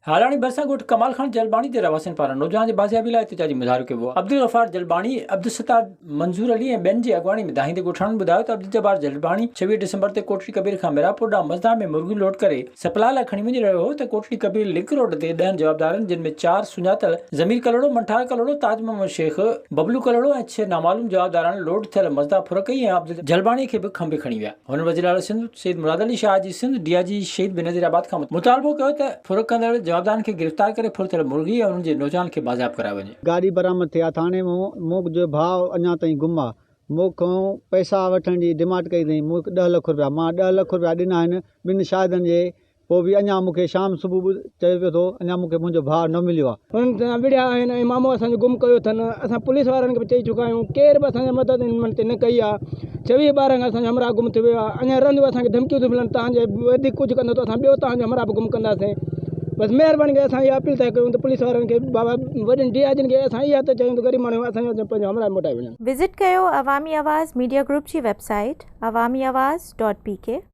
ھالاڻي भरिसां ॻोठ कमाल खान जलबाणी ते रवासिन पारां नौजवान जे बाज़ियाबी लाइ एहतिजाजी मुज़ाहरो कयो वियो। अब्दुल गफ़ार जलबाणी, अब्दुलसत्तार मंज़ूर अली ऐं ॿियनि जी अॻवानी में दाहींदे ॻोठाणनि ॿुधायो त अब्दुल जब्बार जलबाणी 26 डिसंबर ते कोटड़ी कबीर खां मिरापुर ॾांहुं मज़दा में मुर्गियूं लोड करे सप्लाई लाइ खणी वञी रहियो हो त कोटड़ी कबीर लिंक रोड ते 10 जवाबदारनि, जिन में 4 सुञातल ज़मीर कलोड़ो, मंठार कलोड़ो, ताज मोहम्मद शेख, बबलू कलोड़ो ऐं 6 नामालूम जवाबदारनि लोड थियल मज़दा फुर कई ऐं अब्दुल जलबाणी खे बि खंबे खणी विया। हुन वज़ीर आला सिंध सैयद मुराद अली शाह जी सिंध डीआईजी शहीद बेनज़ीराबाद खां मुतालबो कयो त फुर कंदड़ जवाबदारनि खे गिरफ़्तार करे फुर थियल मुर्गी ऐं उन्हनि जे नौजवान खे बाज़ाब करायो वञे। गाड़ी बरामद थिया थाने मूं जो भाउ अञा ताईं गुम आहे। मूंखां पैसा वठण जी डिमांड कई अथई। मूंखे 10 लख रुपया, मां 10 लख रुपया ॾिना आहिनि। ॿिनि शाहिदनि जे पोइ बि अञा मूंखे शाम सुबुह चयो पियो थो अञा मूंखे मुंहिंजो भाउ न मिलियो आहे। हुननि सां विड़िया आहिनि ऐं मामो असांजो गुम कयो अथनि। असां पुलिस वारनि खे बि चई चुका आहियूं, केर बि असांजी मदद हिन ते न कई आहे। 24 ॿार असांजो हमरा गुम थी वियो आहे। अञा रहंदो असांखे धमकियूं थी मिलनि, तव्हांजे वधीक कुझु कंदो त असां ॿियो तव्हांजो हमरा बि गुम कंदासीं। बस महिरबानी करे असां इहा अपील था कयूं त पुलिस वारनि खे, बाबा वॾनि डीआईजिन खे असां इहा त चयूं त ग़रीब माण्हू असांजो पंहिंजो हमरा मोटाए वञनि। विज़िट कयो अवामी आवाज़ मीडिया ग्रुप जी वेबसाइट awamiawaz.pk